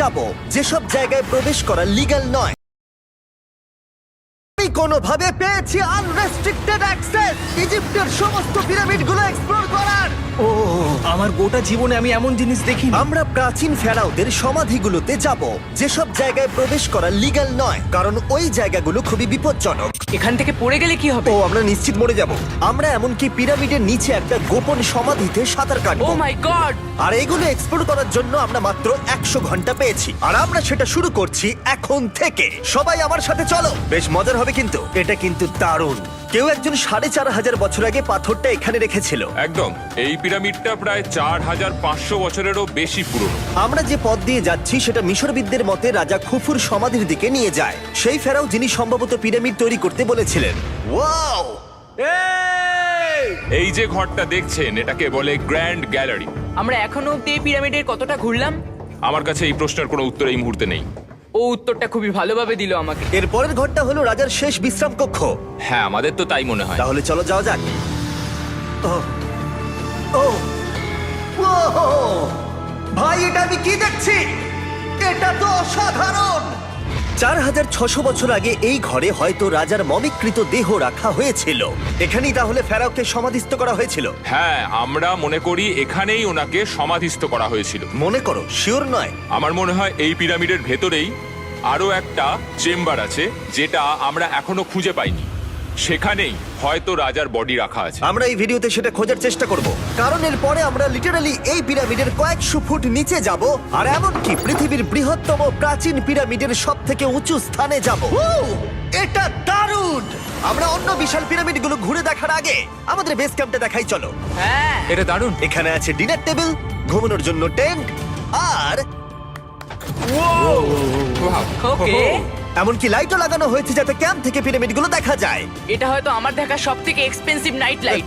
যাবো যেসব জায়গায় প্রবেশ করা লিগ্যাল নয়। আমি কোনোভাবে পেয়েছি আনরেস্ট্রিক্টেড অ্যাক্সেস ইজিপ্টের সমস্ত পিরামিডগুলো এক্সপ্লোর করার। ও আমার গোটা জীবনে আমি এমন জিনিস দেখিনি। আমরা প্রাচীন ফেরাওদের সমাধিগুলোতে যাব যেসব জায়গায় প্রবেশ করা লিগ্যাল নয়, কারণ ওই জায়গাগুলো খুবই বিপজ্জনক। এখান থেকে পড়ে গেলে কি হবে? ও আমরা নিশ্চিত মরে যাব। আমরা এমনকি পিরামিডের নিচে একটা গোপন সমাধিতে সাঁতার ও কাটবো। মাই গড! আর এগুলো এক্সপ্লোর করার জন্য আমরা মাত্র 100 ঘন্টা পেয়েছি, আর আমরা সেটা শুরু করছি এখন থেকে। সবাই আমার সাথে চলো, বেশ মজার হবে কিন্তু। এটা কিন্তু দারুণ। কেউ একজন 4500 বছর আগে পাথরটা এখানে রেখেছিল। একদম, এই পিরামিডটা প্রায় 4500 বছরেরও বেশি পুরনো। আমরা যে পথ দিয়ে যাচ্ছি সেটা মিশরবিদদের মতে রাজা খুফুর সমাধির দিকে নিয়ে যায়, সেই ফেরাও যিনি সম্ভবত পিরামিড তৈরি করতে বলেছিলেন। ওয়াও! এই যে ঘরটা দেখছেন এটাকে বলে গ্র্যান্ড গ্যালারি। আমরা এখনো অব্দি এই পিরামিডের কতটা ঘুরলাম? আমার কাছে এই প্রশ্নের কোনো উত্তর এই মুহূর্তে নেই। ও উত্তরটা খুবই ভালোভাবে দিল আমাকে। এর পরের ঘরটা হলো রাজার শেষ বিশ্রাম কক্ষ। হ্যাঁ, আমাদের তো তাই মনে হয়। তাহলে চলো যাওয়া যাক। ও ও ও ভাই, এটা আমি কি দেখছি? এটা তো অসাধারণ। 4600 বছর আগে এই ঘরে হয়তো রাজার মমিকৃত দেহ রাখা হয়েছিল। এখানেই তাহলে ফেরাওকে সমাধিস্থ করা হয়েছিল। হ্যাঁ, আমরা মনে করি এখানেই ওনাকে সমাধিস্থ করা হয়েছিল। মনে করো, শিওর নয়। আমার মনে হয় এই পিরামিডের ভেতরেই আরো একটা চেম্বার আছে যেটা আমরা এখনো খুঁজে পাইনি। সেখানেই হয়তো রাজার বডি রাখা আছে। আমরা এই ভিডিওতে সেটা খোঁজার চেষ্টা করব, কারণ এর পরে আমরা লিটারালি এই পিরামিডের কয়েকশো ফুট নিচে যাব, আর এমনকি পৃথিবীর বৃহত্তম প্রাচীন পিরামিডের সবথেকে উঁচু স্থানে যাব। এটা দারুণ! আমরা অন্য বিশাল পিরামিডগুলো ঘুরে দেখার আগে আমাদের বেস ক্যাম্পটা দেখাই চলো। হ্যাঁ, এটা দারুণ। এখানে আছে ডিনার টেবিল, ঘুমানোর জন্য টেন্ট, আর ওকে। এমনকি লাইটও লাগানো হয়েছে যাতে ক্যাম্প থেকে পিরামিডগুলো দেখা যায়। এটা হয়তো আমার দেখা সবথেকে এক্সপেন্সিভ নাইট লাইট।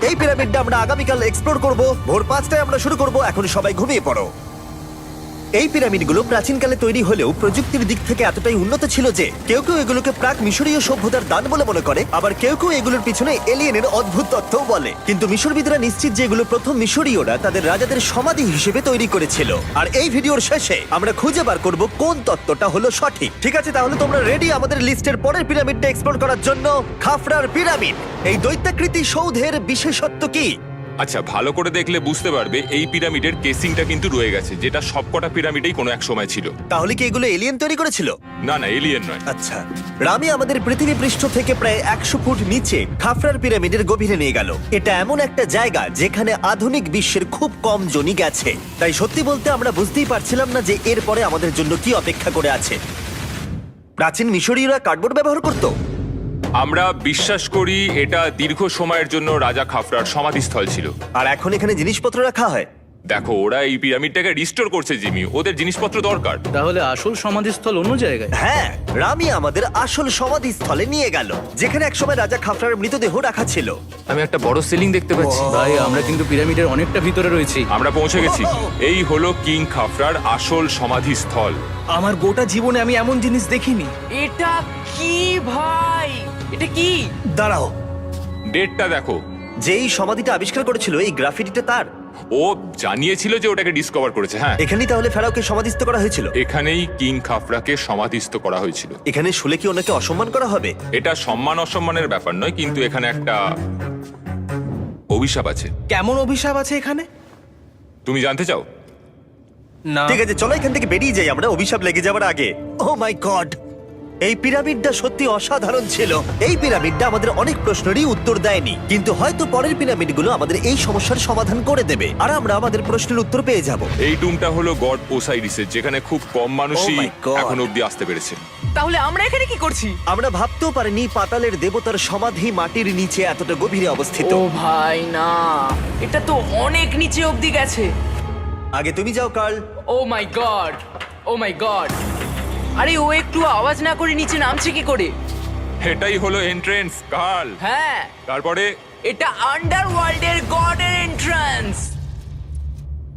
এই পিরামিডটা আমরা আগামীকাল এক্সপ্লোর করব। ভোর 5টায় আমরা শুরু করব। এখন সবাই ঘুমিয়ে পড়ো। এই পিরামিডগুলো প্রাচীনকালে তৈরি হলেও প্রযুক্তির দিক থেকে এতটাই উন্নত ছিল যে কেউ কেউ এগুলোকে প্রাক মিশরীয় সভ্যতার দান বলে মনে করে, আবার কেউ কেউ এগুলোর পিছনে এলিয়েনের অদ্ভুত তত্ত্বও বলে। কিন্তু মিশরবিদরা নিশ্চিত যে এগুলো প্রথম মিশরীয়রা তাদের রাজাদের সমাধি হিসেবে তৈরি করেছিল। আর এই ভিডিওর শেষে আমরা খুঁজে বার করব কোন তত্ত্বটা হলো সঠিক। ঠিক আছে, তাহলে তোমরা রেডি আমাদের লিস্টের পরের পিরামিডটা এক্সপ্লোর করার জন্য? খাফরার পিরামিড। এই দৈত্যাকৃতি সৌধের বিশেষত্ব কি? আচ্ছা, ভালো করে দেখলে বুঝতে পারবে এই পিরামিডের কেসিংটা কিন্তু রয়ে গেছে, যেটা সবকটা পিরামিডেই কোনো এক সময় ছিল। তাহলে কি এগুলো এলিয়েন তৈরি করেছিল? না না, এলিয়েন নয়। আচ্ছা, রামি আমাদের পৃথিবী পৃষ্ঠ থেকে প্রায় 100 ফুট নিচে খাফরার পিরামিডের গভীরে নিয়ে গেল। এটা এমন একটা জায়গা যেখানে আধুনিক বিশ্বের খুব কম জনই গেছে। তাই সত্যি বলতে আমরা বুঝতেই পারছিলাম না যে এরপরে আমাদের জন্য কি অপেক্ষা করে আছে। প্রাচীন মিশরীয়রা কার্ডবোর্ড ব্যবহার করত। আমরা বিশ্বাস করি এটা দীর্ঘ সময়ের জন্য রাজা খাফরার সমাধিস্থল ছিল। আর এখন এখানে জিনিসপত্র রাখা হয়। দেখো, ওরা এই পিরামিডটাকে রিস্টোর করছে জিমি, ওদের জিনিসপত্র দরকার। তাহলে আসল সমাধিস্থল অন্য জায়গায়? হ্যাঁ, রামি আমাদের আসল সমাধিস্থলে নিয়ে গেল, যেখানে একসময় রাজা খাফরার মৃতদেহ রাখা ছিল। আমি একটা বড় সিলিং দেখতে পাচ্ছি। ভাই, আমরা কিন্তু পিরামিডের অনেকটা ভিতরে রয়েছি। আমরা পৌঁছে গেছি। এই হলো কিং খাফরার আসল সমাধিস্থল। আমার গোটা জীবনে আমি এমন জিনিস দেখিনি। এটা কি ভাই? এটা কি? দাঁড়াও, ডেটটা দেখো। যেই সমাধিটা আবিষ্কার করেছিল এই গ্রাফিটিটা তার। ও জানিয়েছিল যে ওটাকে ডিসকভার করেছে। হ্যাঁ, এখানেই তাহলে ফেরাওকে সমাধিস্থ করা হয়েছিল। এখানেই কিং খাফরাকে সমাধিস্থ করা হয়েছিল। এখানে শুলে কি ওনাকে অসম্মান করা হবে? এটা সম্মান অসম্মানের ব্যাপার নয়, কিন্তু এখানে একটা অভিশাপ আছে। কেমন অভিশাপ আছে এখানে? তুমি জানতে চাও? না। ঠিক আছে, চলো এখান থেকে বেরিয়ে যাই আমরা অভিশাপ লেগে যাওয়ার আগে। ও মাই গড, এই পিরামিডটা সত্যি অসাধারণ ছিল। এই পিরামিডটা আমাদের অনেক প্রশ্নেরই উত্তর দেয়নি, কিন্তু হয়তো পরের পিরামিডগুলো আমাদের এই সমস্যার সমাধান করে দেবে, আর আমরা আমাদের প্রশ্নের উত্তর পেয়ে যাব। এই টুমটা হলো গড ওসাইরিসের, যেখানে খুব কম মানুষই Oh my God! এখন অব্দি আসতে পেরেছে। তাহলে আমরা এখানে কি করছি? আমরা ভাবতেও পারিনি পাতালের দেবতার সমাধি মাটির নিচে এতটা গভীরে অবস্থিত। ও ভাই না, এটা তো অনেক নিচে অব্দি গেছে। আগে তুমি যাও curl. O my God, oh my god! আরে ও একটু আওয়াজ না করে নিচে নামছে কি করে? এটাই হলো এন্ট্রেন্স, কার্ল। হ্যাঁ, তারপরে এটা আন্ডারওয়ার্ল্ডের গডের এন্ট্রান্স।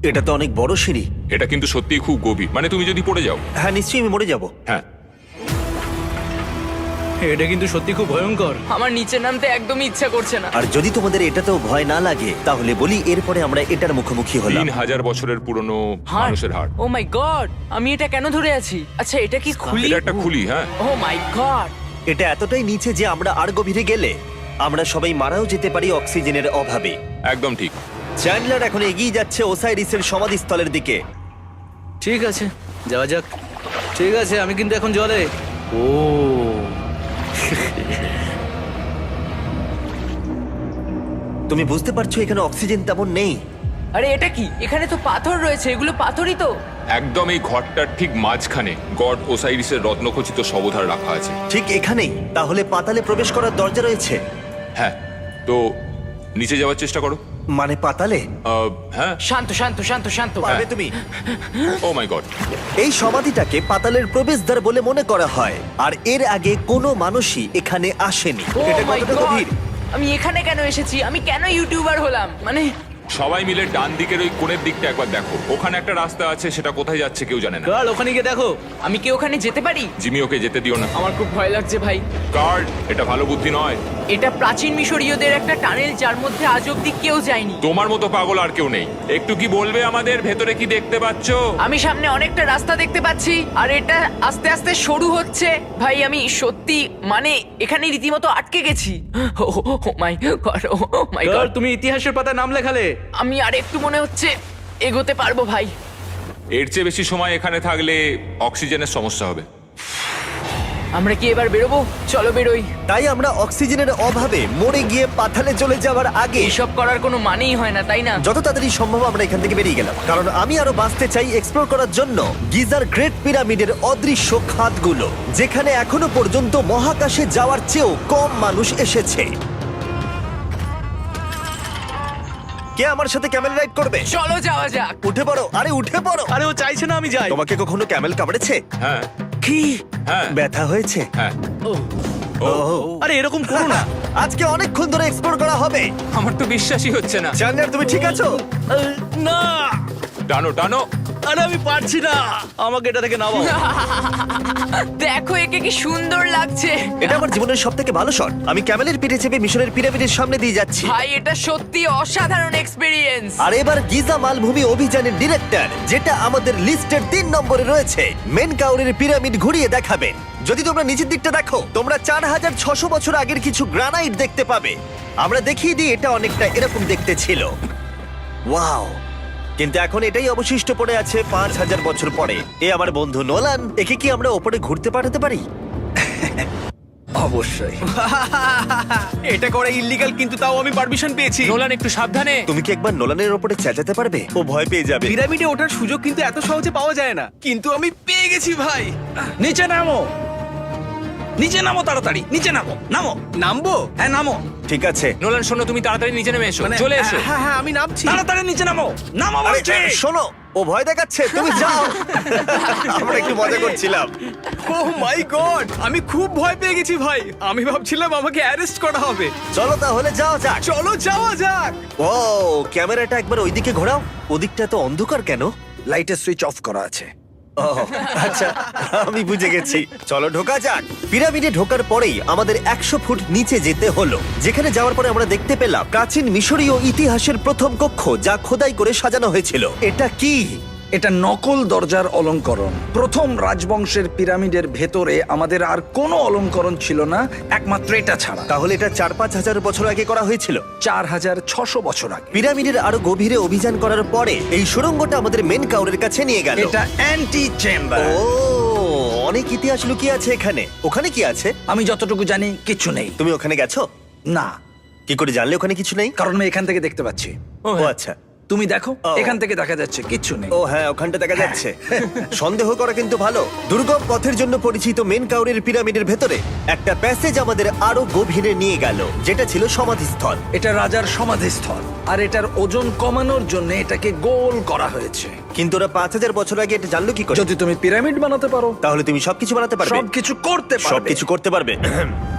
এটা তো অনেক বড় সিঁড়ি। এটা কিন্তু সত্যিই খুব গভীর, মানে তুমি যদি পড়ে যাও। হ্যাঁ, নিশ্চয়ই আমি মরে যাব। হ্যাঁ, এটা কিন্তু সত্যি খুব ভয়ঙ্কর। আমার নিচে নামতে একদমই ইচ্ছা করছে না। আর যদি তোমাদের এটাতেও ভয় না লাগে তাহলে বলি এরপরে আমরা এটার মুখোমুখি হলাম। 3000 বছরের পুরনো হার্ট, মানুষের হাড়। ও মাই গড, আমি এটা কেন ধরে আছি? আচ্ছা এটা কি খুলি? এটা একটা খুলি, হ্যাঁ। ও মাই গড, এটা এতটাই নিচে যে আমরা আর গভীরে গেলে আমরা সবাই মারাও যেতে পারি অক্সিজেনের অভাবে। একদম ঠিক। চ্যান্ডলার এখন এগিয়ে যাচ্ছে ওসাইরিসের সমাধিস্থলের দিকে। ঠিক আছে, যাওয়া যাক। ঠিক আছে, আমি কিন্তু এখন জলে। ও তুমি বুঝতে পারছো এখানে অক্সিজেন তেমন নেই। আরে এটা কি? এখানে তো পাথর রয়েছে, এগুলো পাথরই তো। একদম এই ঘরটার ঠিক মাঝখানে গড ওসাইরিসের রত্নখচিত শবধার রাখা আছে। ঠিক এখানেই। তাহলে পাতালে প্রবেশ করার দরজা রয়েছে? হ্যাঁ, তো নিচে যাওয়ার চেষ্টা করো। মানে পাতালে? হ্যাঁ। শান্ত শান্ত শান্ত শান্ত। পারবে তুমি? ও মাই গড। এই সমাধিটাকে পাতালের প্রবেশদ্বার বলে মনে করা হয়, আর এর আগে কোনো মানুষই এখানে আসেনি। Oh এটা my কতটা God! গভীর? আমি এখানে কেন এসেছি? আমি কেন ইউটিউবার হলাম? মানে সবাই মিলে ডান দিকের ওই কোণের দিকটা একবার দেখো। ওখানে একটা রাস্তা আছে, সেটা কোথায় যাচ্ছে কেউ জানে না। গার্ল, ওখানে গিয়ে দেখো। আমি কি ওখানে যেতে পারি? জিমি, ওকে যেতে দিও না। আমার খুব ভয় লাগছে ভাই। গার্ড, এটা ভালো বুদ্ধি নয়। এটা প্রাচীন মিশরীয়দের একটা টানেল যার মধ্যে আজ অব্দি কেউ যায়নি। তোমার মতো পাগল আর কেউ নেই। একটু কি বলবে আমাদের ভেতরে কি দেখতে পাচ্ছো? আমি সামনে অনেকটা রাস্তা দেখতে পাচ্ছি, আর এটা আস্তে আস্তে সরু হচ্ছে। ভাই আমি সত্যি মানে এখানে রীতিমতো আটকে গেছি। Oh my God, oh my girl, God. তুমি ইতিহাসের পাতায় নাম লেখালে। আমি আর একটু মনে হচ্ছে এগোতে পারবো ভাই। এর চেয়ে বেশি সময় এখানে থাকলে অক্সিজেনের সমস্যা হবে। আমরা কি এবার বেরোবো? চলো বেরোই। তাই আমরা অক্সিজেনের অভাবে মরে গিয়ে পাতালে চলে যাওয়ার আগে এইসব করার কোনো মানেই হয় না, তাই না? যত তাড়াতাড়ি সম্ভব আমরা এখান থেকে বেরিয়ে গেলাম, কারণ আমি আরো বাঁচতে চাই এক্সপ্লোর করার জন্য গিজার গ্রেট পিরামিডের অদৃশ্য খাতগুলো, যেখানে এখনো পর্যন্ত মহাকাশে যাওয়ার চেয়েও কম মানুষ এসেছে। কে আমার সাথে ক্যামেল রাইড করবে? চলো যাওয়া যাক। উঠে পড়ো, আরে উঠে পড়ো। আরে ও চাইছে না আমি যাই। তোমাকে কখনো ক্যামেল কামড়েছে? হ্যাঁ, কি হ্যাঁ, ব্যথা হয়েছে? হ্যাঁ। আরে এরকম করো না। আজকে অনেকক্ষণ ধরে এক্সপ্লোর করা হবে। আমার তো বিশ্বাসই হচ্ছে না। জানলার তুমি ঠিক আছো? না, টানো টানো। আরে আমি পারছি না, আমাকে এটা থেকে নামাও। দেখো একে কি সুন্দর লাগছে। এটা আমার জীবনের সব থেকে ভালো শট। আমি ক্যামেলের পিঠে চেপে মিশরের পিরামিডের সামনে দিয়ে যাচ্ছি। ভাই এটা সত্যি অসাধারণ এক্সপেরিয়েন্স। আর এবার গিজা মালভূমি অভিযানের ডিরেক্টর, যেটা আমাদের লিস্টের 3 নম্বরে রয়েছে, মেনকাউরের পিরামিড ঘুরিয়ে দেখাবেন। যদি তোমরা নিচের দিকটা দেখো, তোমরা 4600 বছর আগের কিছু গ্রানাইট দেখতে পাবে। আমরা দেখিয়ে দিই, এটা অনেকটা এরকম দেখতে ছিল। ওয়াও! কিন্তু এখন এটাই অবশিষ্ট পড়ে আছে 5000 বছর পরে। এ আমার বন্ধু নোলান, একে কি আমরা ওপরে ঘুরতে পাঠাতে পারি? অবশ্যই। এটা করা ইল্লিগাল, কিন্তু তাও আমি পারমিশন পেয়েছি। নোলান, একটু সাবধানে। তুমি কি একবার নোলানের ওপরে চেঁচাতে পারবে? ও ভয় পেয়ে যাবে। পিরামিডে ওঠার সুযোগ কিন্তু এত সহজে পাওয়া যায় না, কিন্তু আমি পেয়ে গেছি ভাই। নিচে নামো, নিচে নামো, তাড়াতাড়ি নিচে নামো। নামো। নামবো? হ্যাঁ নামো। ঠিক আছে। নোলান, শোনো, তুমি তাড়াতাড়ি নিচে নেমে এসো। চলে এসো। হ্যাঁ হ্যাঁ আমি নামছি। তাড়াতাড়ি নিচে নামো। নামো আরে বলছি। শোনো, ও ভয় দেখাচ্ছে, তুমি যাও। আমরা একটু মজা করছিলাম। ও মাই গড, আমি খুব ভয় পেয়ে গেছি ভাই। আমি ভাবছিলাম আমাকে অ্যারেস্ট করা হবে। চলো তাহলে যাও যাক। চলো যাওয়া যাক। ও ক্যামেরাটা একবার ওইদিকে ঘোরাও। ওদিকটা তো অন্ধকার কেন? লাইটের সুইচ অফ করা আছে। ও আচ্ছা, আমি বুঝে গেছি। চলো ঢোকা যাক। পিরামিডে ঢোকার পরেই আমাদের 100 ফুট নিচে যেতে হলো, যেখানে যাওয়ার পরে আমরা দেখতে পেলাম প্রাচীন মিশরীয় ইতিহাসের প্রথম কক্ষ, যা খোদাই করে সাজানো হয়েছিল। এটা কি? এটা নকল দরজার অলঙ্করণ। প্রথম রাজবংশের পিরামিডের ভেতরে আমাদের আর কোনো অলঙ্করণ ছিল না, একমাত্র এটা ছাড়া। তাহলে এটা 4-5 হাজার বছর আগে করা হয়েছিল। 4600 বছর আগে। পিরামিডের আরো গভীরে অভিযান করার পরে এই সুড়ঙ্গটা আমাদের মেন কাউরের কাছে নিয়ে গেল। এটা অ্যান্টি চেম্বার। ও অনেক ইতিহাস লুকিয়ে আছে এখানে। ওখানে কি আছে? আমি যতটুকু জানি কিছু নেই। তুমি ওখানে গেছো? না, কি করে জানলে ওখানে কিছু নেই? কারণ আমি এখান থেকে দেখতে পাচ্ছি। ও আচ্ছা। তুমি দেখো, ও। এখান থেকে দেখা যাচ্ছে কিচ্ছু নেই। ও হ্যাঁ, ওখানটা দেখা যাচ্ছে। সন্দেহ করা কিন্তু ভালো। দুর্গম পথের জন্য পরিচিত মেন কাউরের পিরামিডের ভেতরে একটা প্যাসেজ আমাদের আরো গভীরে নিয়ে গেল, যেটা ছিল সমাধিস্থল। এটা রাজার সমাধিস্থল, আর এটার ওজন কমানোর জন্য এটাকে গোল করা হয়েছে। কিন্তু ওরা 5000 বছর আগে এটা জানলো কি করে? যদি তুমি পিরামিড বানাতে পারো, তাহলে তুমি সবকিছু বানাতে পারবে? সবকিছু করতে পারবে। সবকিছু করতে পারবে।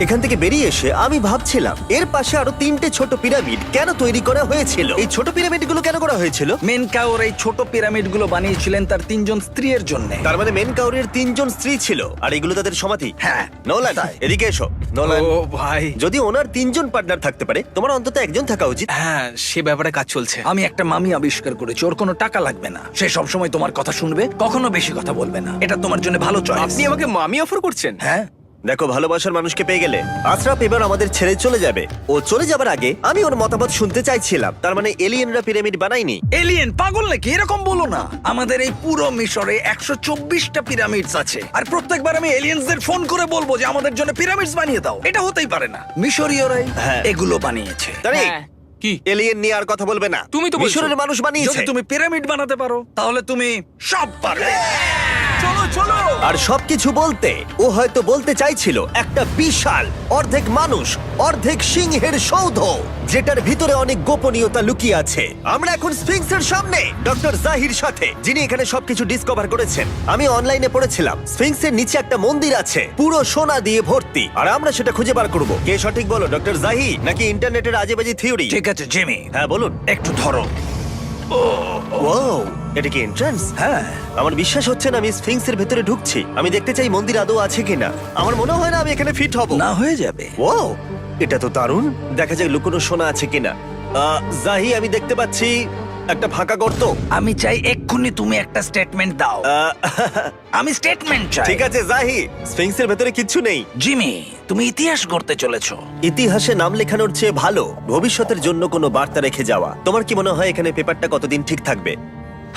এখান থেকে বেরিয়ে এসে আমি ভাবছিলাম এর পাশে আরো 3টে ছোট পিরামিড কেন তৈরি করা হয়েছিল? এই ছোট পিরামিডগুলো কেন করা হয়েছিল? মেনকাওর এই ছোট পিরামিডগুলো বানিয়েছিলেন তার 3জন স্ত্রীর জন্য। তার মানে মেন কাউরের 3জন স্ত্রী ছিল আর এগুলো তাদের সমাধি। হ্যাঁ, নোলান, তাই। এদিকে এসো। নোলান, ও ভাই, যদি ওনার 3জন পার্টনার থাকতে পারে, তোমার অন্তত একজন থাকা উচিত। হ্যাঁ সে ব্যাপারে কাজ চলছে। আমি একটা মামি আবিষ্কার করেছি, ওর কোনো টাকা লাগবে না। সে সব সময় তোমার কথা শুনবে, কখনো বেশি কথা বলবে না। এটা তোমার জন্য ভালো চয়েস। আপনি আমাকে মামি অফার করছেন? হ্যাঁ, দেখো, ভালোবাসার মানুষকে পেয়ে গেলে আশরাফ এবার আমাদের ছেড়ে চলে যাবে। ও চলে যাবার আগে আমি ওর মতামত শুনতে চাইছিলাম। তার মানে এলিয়েনরা পিরামিড বানায়নি? এলিয়েন পাগল নাকি? এরকম বলো না। আমাদের এই পুরো মিশরে 124টা পিরামিডস আছে, আর প্রত্যেকবার আমি এলিয়েন্সদের ফোন করে বলবো যে আমাদের জন্য পিরামিডস বানিয়ে দাও। এটা হতেই পারে না। মিশরীয়রাই হ্যাঁ। এগুলো বানিয়েছে। তারে হ্যাঁ। কি এলিয়েন নিয়ে আর কথা বলবে না। তুমি তো বলছো। মিশরের মানুষ বানিয়েছে। যদি তুমি পিরামিড বানাতে পারো, তাহলে তুমি সব পারবে। চলো চলো। আর সবকিছু বলতে ও হয়তো বলতে চাইছিল একটা বিশাল অর্ধেক মানুষ অর্ধেক সিংহের সৌধ, যেটার ভিতরে অনেক গোপনীয়তা লুকিয়ে আছে। আমরা এখন স্ফিংসের সামনে ডক্টর জাহির সাথে, যিনি এখানে সবকিছু ডিসকভার করেছেন। আমি অনলাইনে পড়েছিলাম স্ফিংসের নিচে একটা মন্দির আছে পুরো সোনা দিয়ে ভর্তি, আর আমরা সেটা খুঁজে বার করব। কে সঠিক বলো, ডক্টর জাহি নাকি ইন্টারনেটের আজেবাজি থিওরি? ঠিক আছে জিমি, হ্যাঁ বলুন। একটু ধরো। ও, এটা কি এন্ট্রান্স? হ্যাঁ, আমার বিশ্বাস হচ্ছে না আমি স্ফিংসের ভেতরে ঢুকছি। আমি দেখতে চাই মন্দির আদৌ আছে কিনা। আমার মনে হয় না আমি এখানে ফিট হব। না হয়ে যাবে। ও, এটা তো দারুণ। দেখা যাক লুকোনো সোনা আছে কিনা। জাহি, আমি দেখতে পাচ্ছি একটা ফাঁকা গর্ত। আমি চাই এক্ষুনি তুমি একটা স্টেটমেন্ট দাও। আহ, আমি স্টেটমেন্ট চাই। ঠিক আছে জাহি, স্ফিংসের ভেতরে কিচ্ছু নেই। জিমি, তুমি ইতিহাস গড়তে চলেছো। ইতিহাসে নাম লেখানোর চেয়ে ভালো ভবিষ্যতের জন্য কোনো বার্তা রেখে যাওয়া। তোমার কি মনে হয় এখানে পেপারটা কতদিন ঠিক থাকবে?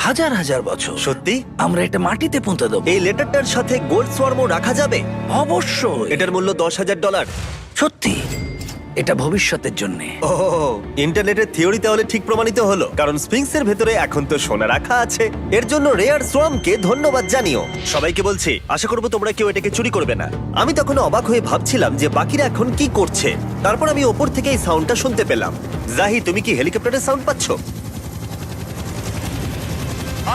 হাজার হাজার বছর। সত্যি? আমরা এটা মাটিতে পুঁতে দেবো। এই লেটারটার সাথে গোল্ড সোয়ার্মও রাখা যাবে? অবশ্যই। এটার মূল্য $10,000। সত্যি, এটা ভবিষ্যতের জন্য। ও, ইন্টারনেটের থিওরি তাহলে ঠিক প্রমাণিত হলো, কারণ স্ফিংসের ভেতরে এখন তো সোনা রাখা আছে। এর জন্য রেয়ার সোয়ামকে ধন্যবাদ জানিও। সবাইকে বলছি, আশা করবো তোমরা কেউ এটাকে চুরি করবে না। আমি তখন অবাক হয়ে ভাবছিলাম যে বাকিরা এখন কি করছে। তারপর আমি ওপর থেকে এই সাউন্ডটা শুনতে পেলাম। জাহি, তুমি কি হেলিকপ্টারের সাউন্ড পাচ্ছ?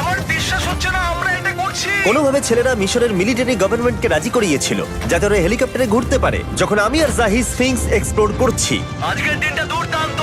আমার বিশ্বাস হচ্ছে না আমরা এটা করছি। কোনোভাবে ছেলেরা মিশরের মিলিটারি গভর্নমেন্টকে রাজি করিয়েছিল যাতে ওরা হেলিকপ্টারে ঘুরতে পারে যখন আমি আর জাহি স্ফিংস এক্সপ্লোর করছি। আজকের দিনটা দুর্দান্ত।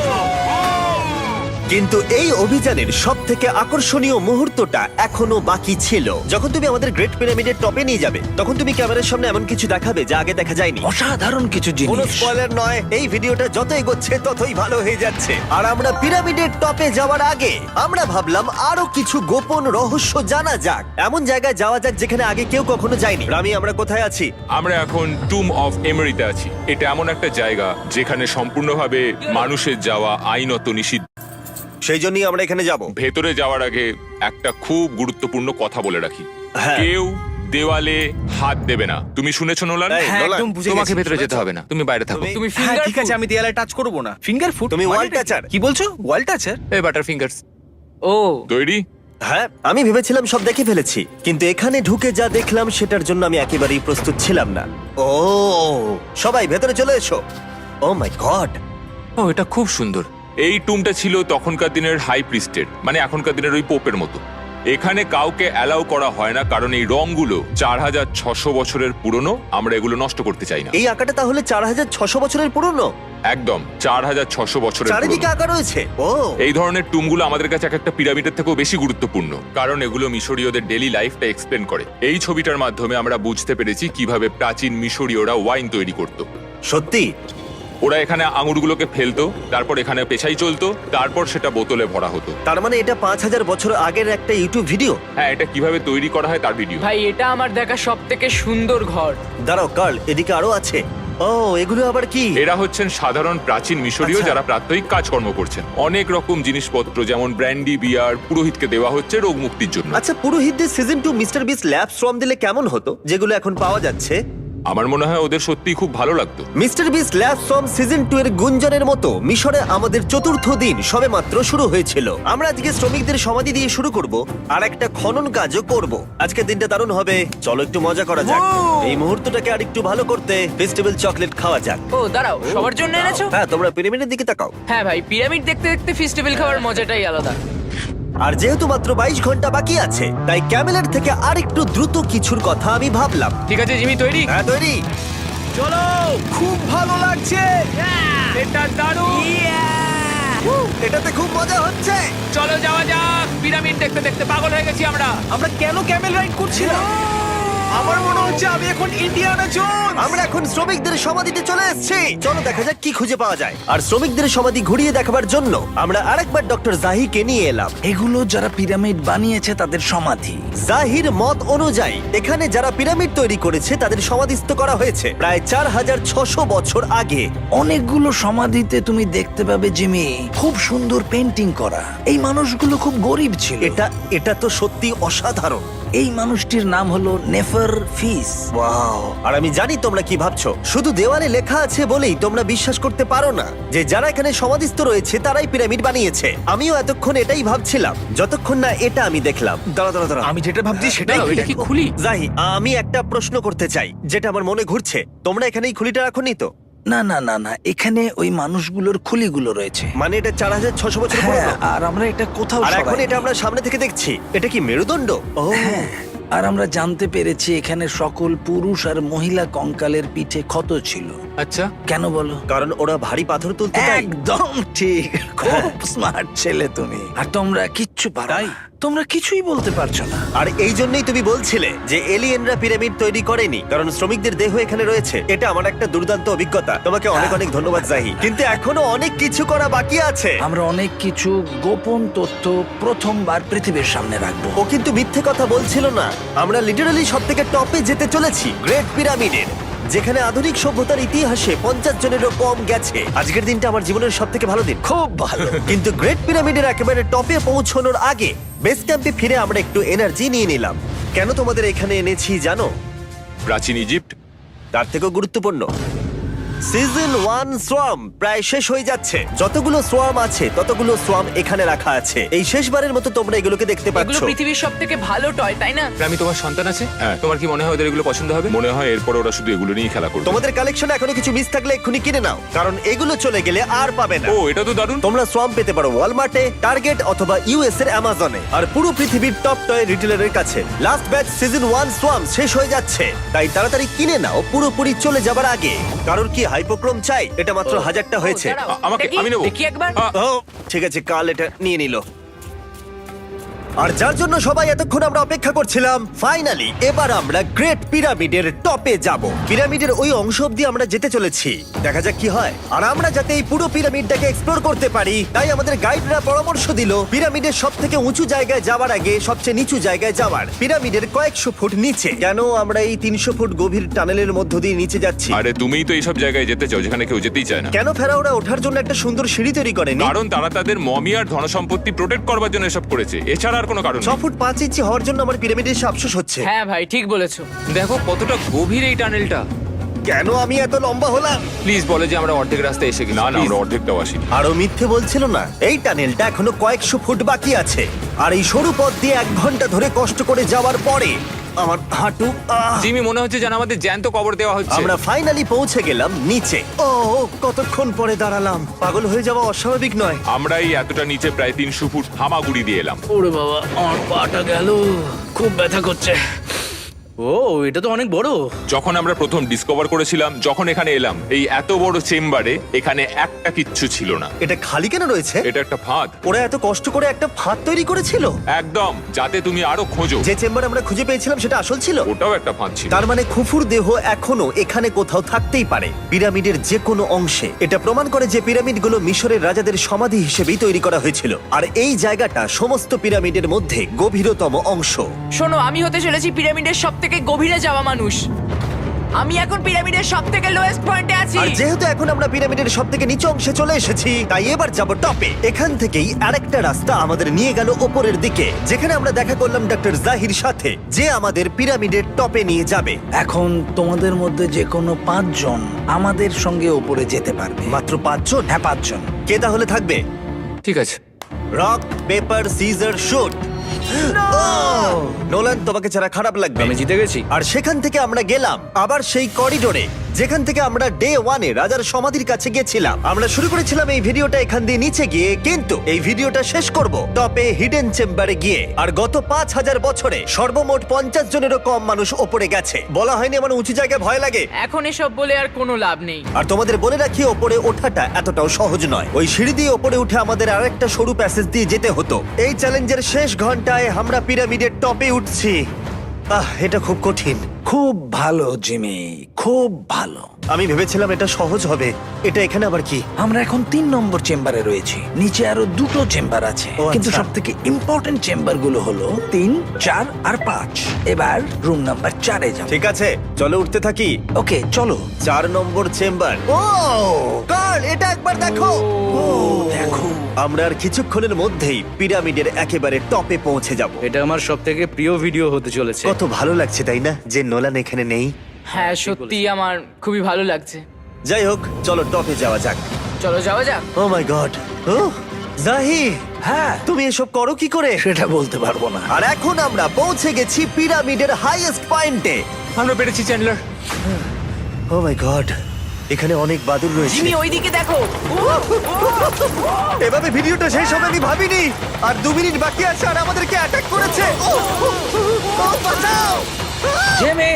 কিন্তু এই অভিযানের সব থেকে আকর্ষণীয় মুহূর্তটা এখনো বাকি ছিল। যখন তুমি আমাদের গ্রেট পিরামিডের টপে নিয়ে যাবে, তখন তুমি ক্যামেরার সামনে এমন কিছু দেখাবে যা আগে দেখা যায়নি। অসাধারণ কিছু কোনো জিনিস। স্পয়লার নয়, এই ভিডিওটা যত এগোচ্ছে ততই ভালো হয়ে যাচ্ছে। আর আমরা পিরামিডের টপে যাওয়ার আগে আমরা ভাবলাম আরো কিছু গোপন রহস্য জানা যাক। এমন জায়গায় যাওয়া যাক যেখানে আগে কেউ কখনো যায়নি। রামি, আমরা কোথায় আছি? আমরা এখন টুম অফ এমেরিতে আছি। এটা এমন একটা জায়গা যেখানে সম্পূর্ণভাবে মানুষের যাওয়া আইনত নিষিদ্ধ। সেই জন্যই আমরা এখানে যাব। ভেতরে যাওয়ার আগে একটা খুব গুরুত্বপূর্ণ কথা বলে রাখি, হ্যাঁ। কেউ দেওয়ালে হাত দেবে না। তুমি শুনেছো নোলান? এই, হ্যাঁ নোলান, একদম বুঝে তোমাকে গেছি। ভেতরে যেতে হবে না, তুমি বাইরে থাকো। তুমি হ্যাঁ ফিঙ্গার ঠিক আছে, আমি দেয়ালে টাচ করব না। Finger food? তুমি wall toucher? কি বলছো? ওয়াল টাচার? এই বাটার ফিঙ্গারস। ও তৈরি? হ্যাঁ, আমি ভেবেছিলাম সব দেখে ফেলেছি, কিন্তু এখানে ঢুকে যা দেখলাম সেটার জন্য আমি একেবারেই প্রস্তুত ছিলাম না। ও, সবাই ভেতরে চলে এসো। ও মাই গড, ও, এটা খুব সুন্দর। এই টুমটা ছিল তখনকার দিনের হাই প্রিস্টের, মানে এখনকার দিনের ওই পোপের মতো। এখানে কাউকে অ্যালাউ করা হয় না, কারণ এই রংগুলো 4600 বছরের পুরনো। আমরা এগুলো নষ্ট করতে চাই না। এই আঁকাটা তাহলে 4600 বছরের পুরনো? একদম 4600 বছরের চারিদিকে পুরনো। আঁকা রয়েছে। ও, এই ধরনের টুমগুলো আমাদের কাছে এক একটা পিরামিডের থেকেও বেশি গুরুত্বপূর্ণ, কারণ এগুলো মিশরীয়দের ডেইলি লাইফটা এক্সপ্লেন করে। এই ছবিটার মাধ্যমে আমরা বুঝতে পেরেছি কিভাবে প্রাচীন মিশরীয়রা ওয়াইন তৈরি করত। সত্যি? ওরা এখানে আঙুরগুলোকে ফেলতো, তারপর এখানে পেছাই চলতো, তারপর সেটা বোতলে ভরা হতো। তার মানে এটা 5000 বছর আগের একটা ইউটিউব ভিডিও? হ্যাঁ, এটা কিভাবে তৈরি করা হয় তার ভিডিও। ভাই, এটা আমার দেখা সব থেকে সুন্দর ঘর। দাঁড়াও কার্ল, এদিকে আরো আছে। ও, এগুলো আবার কি? এরা হচ্ছেন সাধারণ প্রাচীন মিশরীয় আচ্ছা। যারা প্রাত্যহিক কাজকর্ম করছেন। অনেক রকম জিনিসপত্র যেমন ব্র্যান্ডি, বিয়ার পুরোহিতকে দেওয়া হচ্ছে রোগ মুক্তির জন্য। আচ্ছা, পুরোহিতদের সিজন 2 মিস্টার বিস ল্যাব শ্রম দিলে কেমন হতো, যেগুলো এখন পাওয়া যাচ্ছে? আমার মনে হয় ওদের সত্যিই খুব ভালো লাগতো। মিস্টার বিস ল্যাব শ্রম সিজন 2 এর গুঞ্জনের মতো মিশরে আমাদের চতুর্থ দিন সবেমাত্র শুরু হয়েছিল। আমরা আজকে শ্রমিকদের সমাধি দিয়ে শুরু করব আর একটা খনন কাজও করব। আজকের দিনটা দারুণ হবে, চলো একটু মজা করা যাক। এই মুহূর্তটাকে আরেকটু ভালো করতে ফেস্টিভ্যাল চকলেট খাওয়া যাক। ও দাঁড়াও, সবার জন্য এনেছো? হ্যাঁ, তোমরা পিরামিডের দিকে তাকাও। হ্যাঁ ভাই, পিরামিড দেখতে দেখতে ফেস্টিভ্যাল খাওয়ার মজাটাই আলাদা। আর যেহেতু মাত্র 22 ঘন্টা বাকি আছে তাই ক্যামেলের থেকে আরেকটু দ্রুত কিছুর কথা আমি ভাবলাম। ঠিক আছে জিমি, তৈরি? হ্যাঁ তৈরি। চলো, খুব ভালো লাগছে। এটা দারুণ। এটাতে খুব মজা হচ্ছে। চলো যাওয়া যাক, পিরামিড দেখতে দেখতে পাগল হয়ে গেছি আমরা। আমরা কেন ক্যামেল রাইড করছিলাম? আমার মনে হচ্ছে আমি এখন ইন্ডিয়ানা জোনস। আমরা এখন শ্রমিকদের সমাধিতে চলে এসেছি। চলো দেখা যাক কি খুঁজে পাওয়া যায়। আর শ্রমিকদের সমাধি ঘুরিয়ে দেখাবার জন্য আমরা আরেকবার ডক্টর জাহিকে নিয়ে এলাম। এগুলো যারা পিরামিড বানিয়েছে তাদের সমাধি। জাহির মত অনুযায়ী এখানে যারা পিরামিড তৈরি করেছে তাদের সমাধিস্থ করা হয়েছে প্রায় 4600 বছর আগে। অনেকগুলো সমাধিতে তুমি দেখতে পাবে জিমি খুব সুন্দর পেন্টিং করা। এই মানুষগুলো খুব গরিব ছিল। এটা তো সত্যি অসাধারণ। এই মানুষটির নাম হলো নেফার ফিস। ওয়াও! আর আমি জানি তোমরা কি ভাবছো। শুধু দেওয়ালে লেখা আছে বলেই তোমরা বিশ্বাস করতে পারো না যে যারা এখানে সমাধিস্থ রয়েছে তারাই পিরামিড বানিয়েছে। আমিও এতক্ষণ এটাই ভাবছিলাম যতক্ষণ না এটা আমি দেখলাম। দাঁড়া। আমি যেটা ভাবছি সেটাই দাঁড়াও, এটা কি দেখো। খুলি? জাহি, আমি একটা প্রশ্ন করতে চাই যেটা আমার মনে ঘুরছে। তোমরা এখানে এই খুলিটা রাখোনি তো? না না না না, এখানে ওই মানুষগুলোর খুলিগুলো রয়েছে। মানে এটা 4600 বছর হ্যাঁ, পুরনো। আর আমরা এটা কোথাও আর এখন সরাইনি। এটা আমরা সামনে থেকে দেখছি। এটা কি মেরুদণ্ড? ও হ্যাঁ, আর আমরা জানতে পেরেছি এখানে সকল পুরুষ আর মহিলা কঙ্কালের পিঠে ক্ষত ছিল। আচ্ছা, কেন বলো? কারণ ওরা ভারী পাথর তুলতে তাই। একদম ঠিক, খুব স্মার্ট ছেলে তুমি। আর তোমরা কিচ্ছু পারো না। তোমরা কিছুই বলতে পারছো না। আর এই জন্যই তুমি বলছিলে যে এলিয়েনরা পিরামিড তৈরি করেনি কারণ শ্রমিকদের দেহ এখানে রয়েছে। এটা আমার একটা দুর্দান্ত অভিজ্ঞতা। তোমাকে অনেক অনেক ধন্যবাদ জাহি। কিন্তু এখনো অনেক কিছু করা বাকি আছে। আমরা অনেক কিছু গোপন তথ্য প্রথমবার পৃথিবীর সামনে রাখবো। ও কিন্তু মিথ্যে কথা বলছিল না। আমরা লিটারালি সব থেকে টপে যেতে চলেছি, গ্রেট পিরামিডের, যেখানে আধুনিক সভ্যতার ইতিহাসে 50 জনেরও কম গেছে। আজকের দিনটা আমার জীবনের সব থেকে ভালো দিন। খুব ভালো। কিন্তু গ্রেট পিরামিডের একেবারে টপে পৌঁছানোর আগে বেস ক্যাম্পে ফিরে আমরা একটু এনার্জি নিয়ে নিলাম। কেন তোমাদের এখানে এনেছি জানো? প্রাচীন ইজিপ্ট। তার থেকেও গুরুত্বপূর্ণ, সিজন 1 সোয়াম প্রায় শেষ হয়ে যাচ্ছে। যতগুলো সোয়াম আছে ততগুলো সোয়াম এখানে রাখা আছে। এই শেষবারের মতো তোমরা এগুলোকে দেখতে এগুলো পাচ্ছ। পৃথিবীর সব থেকে ভালো টয়, তাই না? আমি তোমার সন্তান আছে? হ্যাঁ। তোমার কি মনে হয় ওদের এগুলো পছন্দ হবে? মনে হয় এরপর ওরা শুধু এগুলো নিয়েই খেলা করবে। তোমাদের কালেকশনে এখনো কিছু মিস থাকলে এক্ষুনি কিনে নাও, কারণ এগুলো চলে গেলে আর পাবে না। ও, এটা তো দারুণ। তোমরা সোয়াম পেতে পারো ওয়ালমার্টে, টার্গেট অথবা ইউএস এর অ্যামাজনে, আর পুরো পৃথিবীর টপ টয় রিটেলারের কাছে। লাস্ট ব্যাচ সিজন 1 সোয়াম শেষ হয়ে যাচ্ছে, তাই তাড়াতাড়ি কিনে নাও পুরোপুরি চলে যাবার আগে। কারণ কি হাইপোক্রোম চাই? এটা মাত্র 1000টা হয়েছে। ও, দাঁড়াও, আমাকে- দেখি, আমি নেবো। দেখি একবার। ও ঠিক আছে, কাল এটা নিয়ে নিল। আর যার জন্য সবাই এতক্ষণ আমরা অপেক্ষা করছিলাম, ফাইনালি এবার আমরা গ্রেট পিরামিডের টপে যাব। পিরামিডের ওই অংশ অব্দি আমরা যেতে চলেছি, দেখা যাক কি হয়। আর আমরা যাতে এই পুরো পিরামিডটাকে এক্সপ্লোর করতে পারি তাই আমাদের গাইডরা পরামর্শ দিল পিরামিডের সব থেকে উঁচু জায়গায় যাওয়ার আগে সবচেয়ে নিচু জায়গায় যাওয়ার, পিরামিডের কয়েকশো ফুট নিচে। কেন আমরা এই 300 ফুট গভীর টানেলের মধ্য দিয়ে নিচে যাচ্ছি? আরে তুমিই তো এইসব জায়গায় যেতে চাও যেখানে কেউ যেতেই চায় না। কেন ফেরাওরা ওঠার জন্য একটা সুন্দর সিঁড়ি তৈরি করেনি? কারণ তারা তাদের মমি আর ধনসম্পত্তি প্রোটেক্ট করবার জন্য এসব করেছে, এছাড়া আর কোনো কারণ 6 নেই। ফুট 5 ইঞ্চি হওয়ার জন্য আমার পিরামিডে এসে আফসোস হচ্ছে। হ্যাঁ ভাই, ঠিক বলেছো। দেখো কতটা গভীর এই টানেলটা। কেন আমি এত লম্বা হলাম? প্লিজ বলে যে আমরা অর্ধেক রাস্তায় এসে গেছি। না না, Please। আমরা অর্ধেকটাও আসিনি। আরো মিথ্যে বলছিল না। এই টানেলটা এখনো কয়েকশো ফুট বাকি আছে, আর এই সরু পথ দিয়ে 1 ঘন্টা ধরে কষ্ট করে যাওয়ার পরে আমার হাঁটু জিমি, মনে হচ্ছে যেন আমাদের জ্যান্ত কবর দেওয়া হচ্ছে। আমরা ফাইনালি পৌঁছে গেলাম নিচে। ও কতক্ষণ পরে দাঁড়ালাম, পাগল হয়ে যাওয়া অস্বাভাবিক নয়। আমরা এই এতটা নিচে প্রায় 300 ফুট হামাগুড়ি দিয়ে এলাম। ওরে বাবা, আমার পাটা গেল, খুব ব্যথা করছে। ও, এটা তো অনেক বড়। যখন আমরা প্রথম ডিসকভার করেছিলাম, যখন এখানে এলাম, এই এত বড় চেম্বারে এখানে একটা কিচ্ছু ছিল না। এটা খালি কেন রয়েছে? এটা একটা ফাঁদ। ওরা এত কষ্ট করে একটা ফাঁদ তৈরি করেছিল একদম, যাতে তুমি আরো খোঁজো। যে চেম্বার আমরা খুঁজে পেয়েছিলাম সেটা আসল ছিল। ওটাও একটা ফাঁদ ছিল। তার মানে খুফুর দেহ এখনো এখানে কোথাও থাকতেই পারে, পিরামিডের যে কোনো অংশে। এটা প্রমাণ করে যে পিরামিডগুলো মিশরের রাজাদের সমাধি হিসেবেই তৈরি করা হয়েছিল, আর এই জায়গাটা সমস্ত পিরামিডের মধ্যে গভীরতম অংশ। শোনো, আমি হতে চলেছি পিরামিডের সব থেকে গভীরে যাওয়া মানুষ। আমি এখন পিরামিডের সব থেকে লোয়েস্ট পয়েন্টে আছি। আর যেহেতু এখন আমরা পিরামিডের সব থেকে নিচু অংশে চলে এসেছি, তাই এবার যাব টপে। এখান থেকেই আরেকটা রাস্তা আমাদের নিয়ে গেল ওপরের দিকে, যেখানে আমরা দেখা করলাম ডক্টর জাহির সাথে, যে আমাদের পিরামিডের টপে নিয়ে যাবে। এখন তোমাদের মধ্যে যে কোনো 5 জন আমাদের সঙ্গে উপরে যেতে পারবে। মাত্র 5 জন? হ্যাঁ, 5 জন। কে তাহলে থাকবে? ঠিক আছে। Rock paper scissor shoot. Nolan, তোমাকে ছাড়া খারাপ লাগবে। আমি জিতে গেছি। আর সেখান থেকে আমরা গেলাম আবার সেই করিডোরে যেখান থেকে আমরা ডে 1-এ রাজার সমাধির কাছে গেছিলাম। আমরা শুরু করেছিলাম এই ভিডিওটা এখান দিয়ে নিচে গিয়ে, কিন্তু এই ভিডিওটা শেষ করব টপে হিডেন চেম্বারে গিয়ে। আর গত 5000 বছরে সর্বমোট 50 জনেরও কম মানুষ ওপরে গেছে। বলা হয়নি আমার উঁচু জায়গায় ভয় লাগে। এখন এসব বলে আর কোনো লাভ নেই। আর তোমাদের বলে রাখি, ওপরে ওঠাটা এতটাও সহজ নয়। ওই সিঁড়ি দিয়ে ওপরে উঠে আমাদের আরেকটা সরু প্যাসেজ দিয়ে যেতে হতো। এই চ্যালেঞ্জের শেষ ঘন্টায় আমরা পিরামিডের টপে উঠছি। এটা খুব কঠিন। খুব ভালো জিমি, খুব ভালো। আমি ভেবেছিলাম এটা সহজ হবে। এটা এখানে আবার কি? আমরা এখন 3 নম্বর চেম্বারে রয়েছি। নিচে আরো 2টো চেম্বার আছে, ও, কিন্তু আচ্ছা। সব থেকে ইম্পর্টেন্ট চেম্বার গুলো হলো 3, 4 আর 5। এবার রুম নাম্বার 4-এ যাবো। ঠিক আছে, চলো উঠতে থাকি। ওকে চলো। 4 নম্বর চেম্বার। ও কার্ল, এটা একবার দেখো। দেখো, আমরা আর কিছুক্ষণের মধ্যেই পিরামিডের একেবারে টপে পৌঁছে যাব। এটা আমার সব থেকে প্রিয় ভিডিও হতে চলেছে। কত ভালো লাগছে তাই না, যে নোলান এখানে নেই। হ্যাঁ সত্যি আমার খুবই ভালো লাগছে। যাই হোক, চলো টপে যাওয়া যাক। চলো যাওয়া যাক। ও মাই গড, ও জাহি, হ্যাঁ তুমি এসব করো কি করে? সেটা বলতে পারবো না। আর এখন আমরা পৌঁছে গেছি পিরামিডের হাইয়েস্ট পয়েন্টে। আমরা পেরেছি চ্যান্ডলার। ও মাই গড, এখানে অনেক বাদুড় রয়েছে। জিমি ওইদিকে দেখো। এভাবে ভিডিওটা শেষ হবে আমি ভাবিনি। আর 2 মিনিট বাকি আছে আর আমাদেরকে অ্যাটাক করেছে। বাঁচাও! জেমে,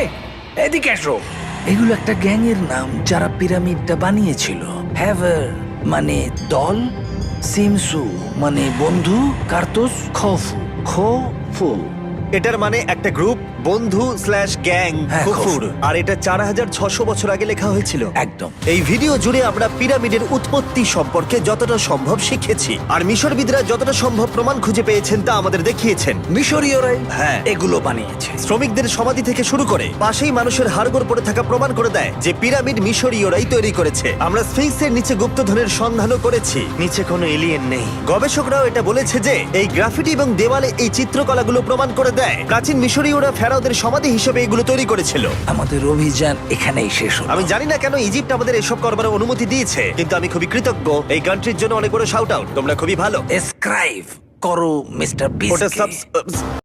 এদিকে এসো। এগুলো একটা গ্যাং এর নাম যারা পিরামিডটা বানিয়েছিল। হ্যাভার মানে দল, সিমসু মানে বন্ধু, কার্তোস খফু খফু। এটার মানে একটা গ্রুপ, বন্ধু স্ল্যাশ গ্যাং, হ্যাঁ, কুকুর। আর এটা 4600 বছর আগে লেখা হয়েছিল। একদম। এই ভিডিও জুড়ে আমরা পিরামিডের উৎপত্তি সম্পর্কে যতটা সম্ভব শিখেছি, আর মিশরবিদরা যতটা সম্ভব প্রমাণ খুঁজে পেয়েছেন তা আমাদের দেখিয়েছেন। মিশরীয়রাই হ্যাঁ। এগুলো বানিয়েছে। শ্রমিকদের সমাধি থেকে শুরু করে পাশেই মানুষের হাড়গোড় পড়ে থাকা প্রমাণ করে দেয় যে পিরামিড মিশরীয়রাই তৈরি করেছে। আমরা স্ফিংসের নিচে গুপ্তধনের সন্ধানও করেছি। নিচে কোনো এলিয়েন নেই। গবেষকরাও এটা বলেছে যে এই গ্রাফিটি এবং দেওয়ালে এই চিত্রকলাগুলো প্রমাণ করে দেয় প্রাচীন মিশরীয়রা ফেরাওদের সমাধি হিসেবে এগুলো তৈরি করেছিল। আমাদের অভিযান এখানেই শেষ হলো। আমি জানি না কেন ইজিপ্ট আমাদের এসব করবার অনুমতি দিয়েছে, কিন্তু আমি খুবই কৃতজ্ঞ। এই কান্ট্রির জন্য অনেক বড় শাউট আউট, তোমরা খুবই ভালো। এসক্রাইব করো মিস্টার ওটা বিস্ট।